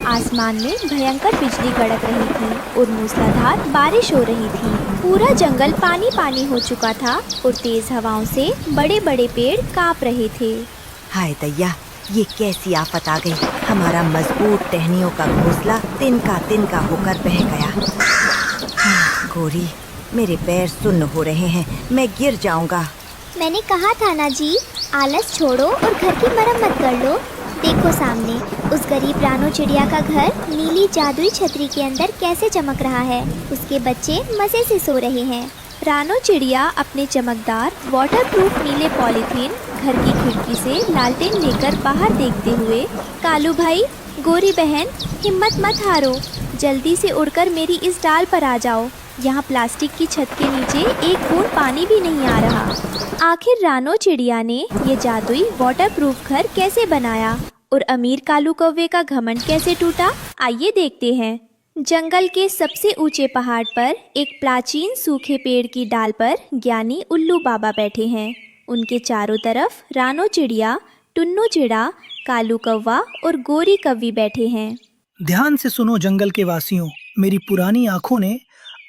आसमान में भयंकर बिजली कड़क रही थी और मूसलाधार बारिश हो रही थी। पूरा जंगल पानी पानी हो चुका था और तेज हवाओं से बड़े बड़े पेड़ कांप रहे थे। हाय दैया, ये कैसी आफत आ गई। हमारा मजबूत टहनियों का घोंसला तिनका होकर बह गया। गोरी, मेरे पैर सुन्न हो रहे हैं, मैं गिर जाऊंगा। मैंने कहा था ना जी, आलस छोड़ो और घर की मरम्मत कर लो। देखो सामने उस गरीब रानो चिड़िया का घर नीली जादुई छतरी के अंदर कैसे चमक रहा है। उसके बच्चे मजे से सो रहे हैं। रानो चिड़िया अपने चमकदार वाटरप्रूफ नीले पॉलीथीन घर की खिड़की से लालटेन लेकर बाहर देखते हुए, कालू भाई, गोरी बहन, हिम्मत मत हारो, जल्दी से उड़कर मेरी इस डाल पर आ जाओ। यहाँ प्लास्टिक की छत के नीचे एक बूंद पानी भी नहीं आ रहा। आखिर रानो चिड़िया ने ये जादुई वाटरप्रूफ घर कैसे बनाया और अमीर कालू कौवे का घमंड कैसे टूटा, आइए देखते हैं। जंगल के सबसे ऊंचे पहाड़ पर एक प्राचीन सूखे पेड़ की डाल पर ज्ञानी उल्लू बाबा बैठे हैं। उनके चारों तरफ रानो चिड़िया, टुन्नू चिड़ा, कालू कौवा और गोरी कौवी बैठे हैं। ध्यान से सुनो जंगल के वासियों, मेरी पुरानी आंखों ने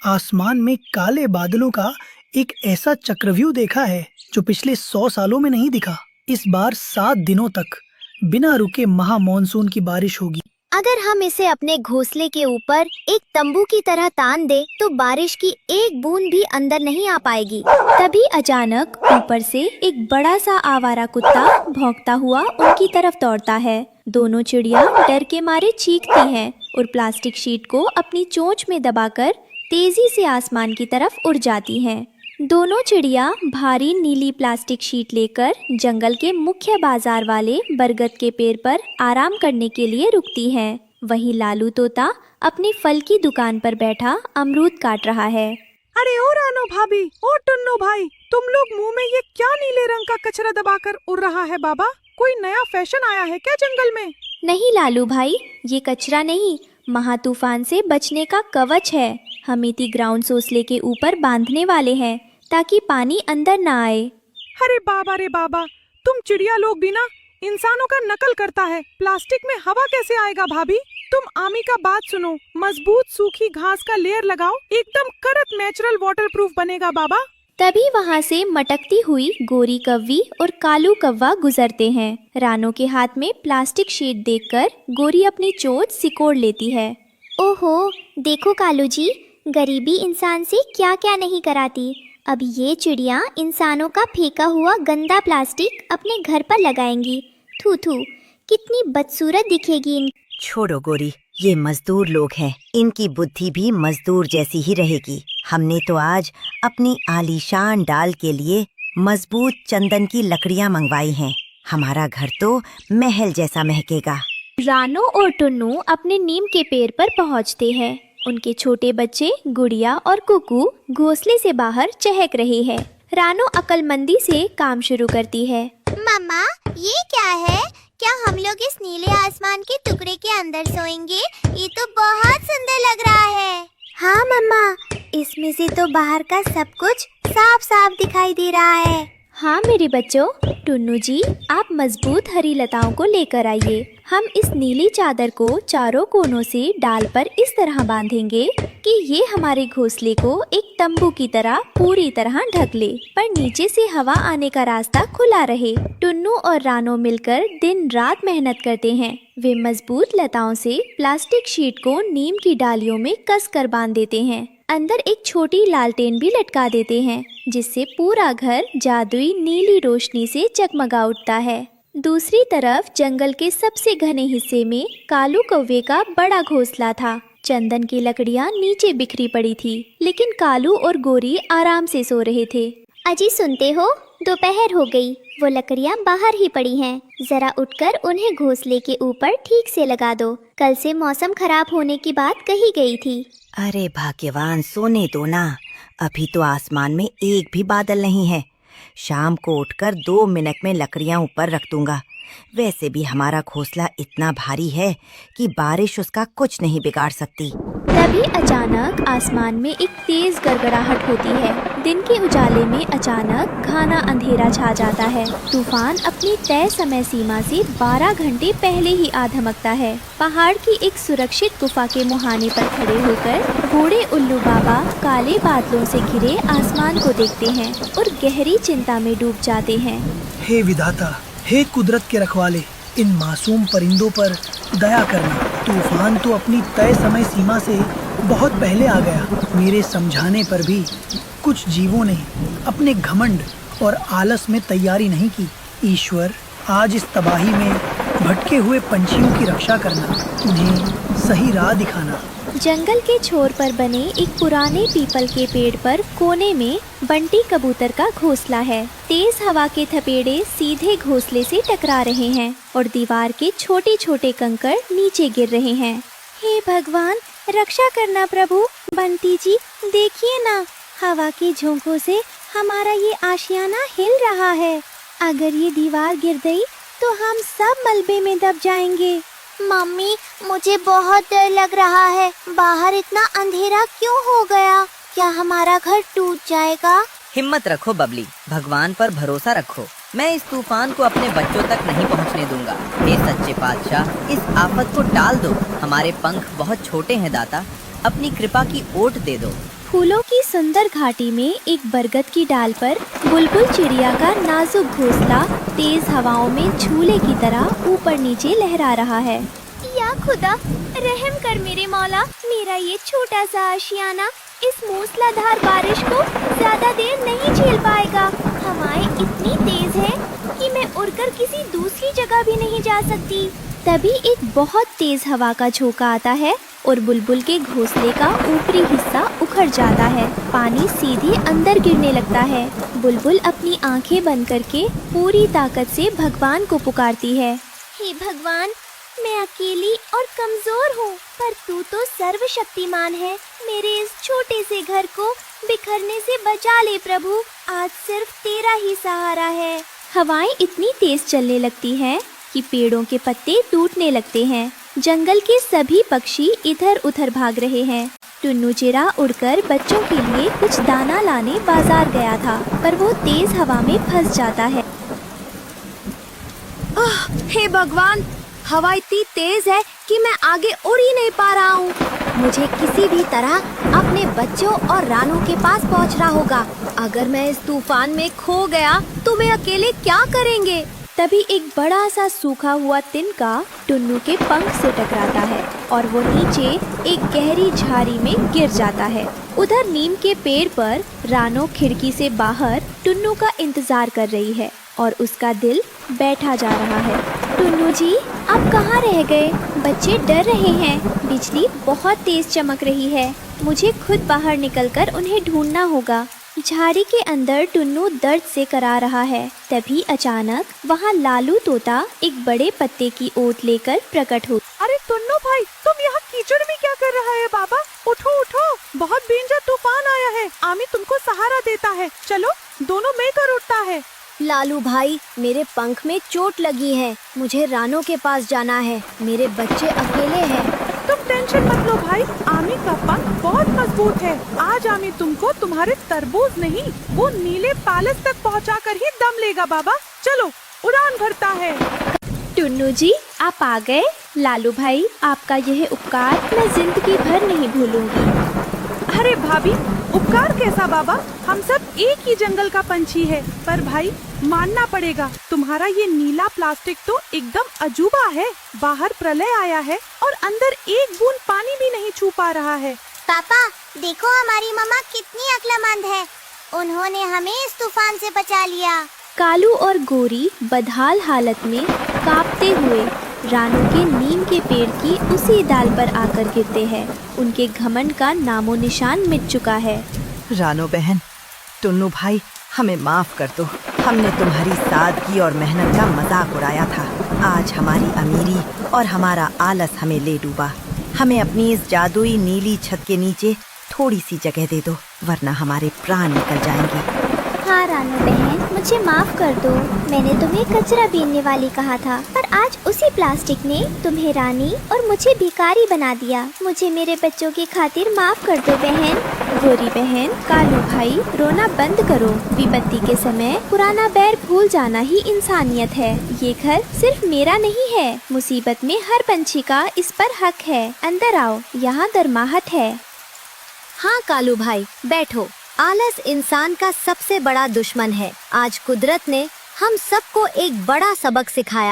आसमान में काले बादलों का एक ऐसा चक्रव्यूह देखा है जो पिछले 100 सालों में नहीं दिखा। इस बार 7 दिनों तक बिना रुके महा मॉनसून की बारिश होगी। अगर हम इसे अपने घोंसले के ऊपर एक तंबू की तरह तान दे तो बारिश की एक बूंद भी अंदर नहीं आ पाएगी। तभी अचानक ऊपर से एक बड़ा सा आवारा कुत्ता भौंकता हुआ उनकी तरफ दौड़ता है। दोनों चिड़िया डर के मारे चीखती हैं और प्लास्टिक शीट को अपनी चोंच में दबाकर तेजी से आसमान की तरफ उड़ जाती हैं। दोनों चिड़िया भारी नीली प्लास्टिक शीट लेकर जंगल के मुख्य बाजार वाले बरगद के पेड़ पर आराम करने के लिए रुकती हैं। वहीं लालू तोता अपनी फल की दुकान पर बैठा अमरूद काट रहा है। अरे ओ रानो भाभी, ओ टुन्नू भाई, तुम लोग मुंह में ये क्या नीले रंग का कचरा दबाकर उड़ रहा है बाबा? कोई नया फैशन आया है क्या जंगल में? नहीं लालू भाई, ये कचरा नहीं, महातूफान से बचने का कवच है। हम इति ग्राउंड सोसले के ऊपर बांधने वाले हैं ताकि पानी अंदर ना आए। अरे बाबा रे बाबा, तुम चिड़िया लोग भी ना इंसानों का नकल करता है। प्लास्टिक में हवा कैसे आएगा भाभी? तुम आमी का बात सुनो, मजबूत सूखी घास का लेयर लगाओ, एकदम करत नेचुरल वाटरप्रूफ बनेगा बाबा। तभी वहाँ से मटकती हुई गोरी कौवी और कालू कौवा गुजरते हैं। रानो के हाथ में प्लास्टिक शीट देखकर गोरी अपनी चोट सिकोड़ लेती है। ओहो, देखो कालू जी, गरीबी इंसान से क्या क्या नहीं कराती। अब ये चिड़िया इंसानों का फेंका हुआ गंदा प्लास्टिक अपने घर पर लगाएंगी। थू थू, कितनी बदसूरत दिखेगी। छोड़ो गोरी, ये मजदूर लोग हैं, इनकी बुद्धि भी मजदूर जैसी ही रहेगी। हमने तो आज अपनी आलीशान डाल के लिए मजबूत चंदन की लकड़ियाँ मंगवाई हैं। हमारा घर तो महल जैसा महकेगा। रानो और टुन्नू अपने नीम के पेड़ पर पहुँचते हैं। उनके छोटे बच्चे गुड़िया और कुकू घोंसले से बाहर चहक रहे हैं। रानो अक्लमंदी से काम शुरू करती है। मम्मा, ये क्या है? क्या हम लोग इस नीले आसमान के टुकड़े के अंदर सोएंगे? ये तो बहुत सुंदर लग रहा है। हाँ मम्मा, इसमें से तो बाहर का सब कुछ साफ साफ दिखाई दे रहा है। हाँ मेरे बच्चों, टुन्नू जी आप मजबूत हरी लताओं को लेकर आइए। हम इस नीली चादर को चारों कोनों से डाल पर इस तरह बांधेंगे कि ये हमारे घोंसले को एक तंबू की तरह पूरी तरह ढक ले, पर नीचे से हवा आने का रास्ता खुला रहे। टुन्नू और रानो मिलकर दिन रात मेहनत करते हैं। वे मजबूत लताओं से प्लास्टिक शीट को नीम की डालियों में कस कर बांध देते हैं। अंदर एक छोटी लालटेन भी लटका देते हैं, जिससे पूरा घर जादुई नीली रोशनी से जगमगा उठता है। दूसरी तरफ जंगल के सबसे घने हिस्से में कालू कौवे का बड़ा घोंसला था। चंदन की लकड़ियाँ नीचे बिखरी पड़ी थी, लेकिन कालू और गोरी आराम से सो रहे थे। अजी सुनते हो, दोपहर हो गई, वो लकड़ियाँ बाहर ही पड़ी हैं। जरा उठकर उन्हें घोंसले के ऊपर ठीक से लगा दो। कल से मौसम खराब होने की बात कही गई थी। अरे भाग्यवान, सोने दो ना, अभी तो आसमान में एक भी बादल नहीं है। शाम को उठकर 2 मिनट में लकड़ियाँ ऊपर रख दूंगा। वैसे भी हमारा घोंसला इतना भारी है कि बारिश उसका कुछ नहीं बिगाड़ सकती। तभी अचानक आसमान में एक तेज गड़गड़ाहट होती है। दिन के उजाले में अचानक घना अंधेरा छा जाता है। तूफान अपनी तय समय सीमा से 12 घंटे पहले ही आ धमकता है। पहाड़ की एक सुरक्षित गुफा के मुहाने पर खड़े होकर बूढ़े उल्लू बाबा काले बादलों से घिरे आसमान को देखते हैं और गहरी चिंता में डूब जाते हैं। हे विधाता, हे कुदरत के रखवाले, इन मासूम परिंदों पर दया करना। तूफान तो अपनी तय समय सीमा से बहुत पहले आ गया। मेरे समझाने पर भी कुछ जीवों ने अपने घमंड और आलस में तैयारी नहीं की। ईश्वर, आज इस तबाही में भटके हुए पंछियों की रक्षा करना, उन्हें सही राह दिखाना। जंगल के छोर पर बने एक पुराने पीपल के पेड़ पर कोने में बंटी कबूतर का घोंसला है। तेज हवा के थपेड़े सीधे घोंसले से टकरा रहे हैं और दीवार के छोटे छोटे कंकड़ नीचे गिर रहे हैं। हे भगवान, रक्षा करना प्रभु। बंटी जी, देखिए ना, हवा के झोंकों से हमारा ये आशियाना हिल रहा है। अगर ये दीवार गिर गई तो हम सब मलबे में दब जाएंगे। मम्मी, मुझे बहुत डर लग रहा है। बाहर इतना अंधेरा क्यों हो गया? क्या हमारा घर टूट जाएगा? हिम्मत रखो बबली, भगवान पर भरोसा रखो। मैं इस तूफान को अपने बच्चों तक नहीं पहुंचने दूंगा। हे सच्चे पातशाह, इस आफत को टाल दो। हमारे पंख बहुत छोटे हैं दाता, अपनी कृपा की ओट दे दो। फूलों की सुंदर घाटी में एक बरगद की डाल पर बुलबुल चिड़िया का नाजुक घोंसला तेज हवाओं में झूले की तरह ऊपर नीचे लहरा रहा है। या खुदा, रहम कर मेरे मौला। मेरा ये छोटा सा आशियाना इस मूसलाधार बारिश को ज्यादा देर नहीं झेल पाएगा। हवाएं इतनी तेज है कि मैं उड़कर किसी दूसरी जगह भी नहीं जा सकती। तभी एक बहुत तेज हवा का झोंका आता है और बुलबुल के घोंसले का ऊपरी हिस्सा उखड़ जाता है। पानी सीधे अंदर गिरने लगता है। बुलबुल अपनी आंखें बंद करके पूरी ताकत से भगवान को पुकारती है। हे भगवान, मैं अकेली और कमजोर हूँ, पर तू तो सर्वशक्तिमान है। मेरे इस छोटे से घर को बिखरने से बचा ले प्रभु। आज सिर्फ तेरा ही सहारा है। हवाएं इतनी तेज चलने लगती हैं कि पेड़ों के पत्ते टूटने लगते हैं। जंगल के सभी पक्षी इधर उधर भाग रहे हैं। टुन्नू चिड़ा उड़कर बच्चों के लिए कुछ दाना लाने बाजार गया था, पर वो तेज हवा में फंस जाता है। हे भगवान, हवा इतनी तेज है कि मैं आगे उड़ ही नहीं पा रहा हूँ। मुझे किसी भी तरह अपने बच्चों और रानों के पास पहुँचना होगा। अगर मैं इस तूफान में खो गया तो मैं अकेले क्या करेंगे? तभी एक बड़ा सा सूखा हुआ तिनका टुन्नू के पंख से टकराता है और वो नीचे एक गहरी झाड़ी में गिर जाता है। उधर नीम के पेड़ पर रानो खिड़की से बाहर टुन्नू का इंतजार कर रही है और उसका दिल बैठा जा रहा है। टुन्नू जी, आप कहाँ रह गए? बच्चे डर रहे हैं। बिजली बहुत तेज चमक रही है। मुझे खुद बाहर निकलकर उन्हें ढूंढना होगा। झाड़ी के अंदर टुन्नू दर्द से करा रहा है। तभी अचानक वहाँ लालू तोता एक बड़े पत्ते की ओट लेकर प्रकट हो। अरे टुन्नू भाई, तुम यहाँ कीचड़ में क्या कर रहा है? बाबा उठो उठो, बहुत डेंजर तूफान आया है। आमी तुमको सहारा देता है। चलो, दोनों मिलकर उठता है। लालू भाई, मेरे पंख में चोट लगी है। मुझे रानो के पास जाना है। मेरे बच्चे अकेले हैं। तुम टेंशन मत लो भाई, आमी का पंख बहुत मजबूत है। आज आमी तुमको तुम्हारे तरबूज नहीं, वो नीले पैलेस तक पहुंचाकर ही दम लेगा। बाबा चलो, उड़ान भरता है। टुन्नू जी, आप आ गए। लालू भाई, आपका यह उपकार मैं जिंदगी भर नहीं भूलूंगी। अरे भाभी, उपकार कैसा बाबा? हम सब एक ही जंगल का पंछी है। पर भाई, मानना पड़ेगा, तुम्हारा ये नीला प्लास्टिक तो एकदम अजूबा है। बाहर प्रलय आया है और अंदर एक बूंद पानी भी नहीं छू पा रहा है। पापा, देखो हमारी मम्मा कितनी अक्लमंद है। उन्होंने हमें इस तूफान से बचा लिया। कालू और गोरी बदहाल हालत में कांपते हुए रानू के नीम के पेड़ की उसी डाल पर आकर गिरते हैं। उनके घमंड का नामो निशान मिट चुका है। रानो बहन, टुन्नू भाई, हमें माफ कर दो। हमने तुम्हारी सादगी और मेहनत का मजाक उड़ाया था। आज हमारी अमीरी और हमारा आलस हमें ले डूबा। हमें अपनी इस जादुई नीली छत के नीचे थोड़ी सी जगह दे दो, वरना हमारे प्राण निकल जाएंगे। हाँ कानू बहन, मुझे माफ कर दो। मैंने तुम्हें कचरा बीनने वाली कहा था, पर आज उसी प्लास्टिक ने तुम्हें रानी और मुझे भिखारी बना दिया। मुझे मेरे बच्चों की खातिर माफ कर दो बहन। गोरी बहन, कालू भाई, रोना बंद करो। विपत्ति के समय पुराना बैर भूल जाना ही इंसानियत है। ये घर सिर्फ मेरा नहीं है, मुसीबत में हर पंछी का इस पर हक है। अंदर आओ, यहाँ दरमाहत है। हाँ कालू भाई, बैठो। आलस इंसान का सबसे बड़ा दुश्मन है। आज कुदरत ने हम सबको एक बड़ा सबक सिखाया।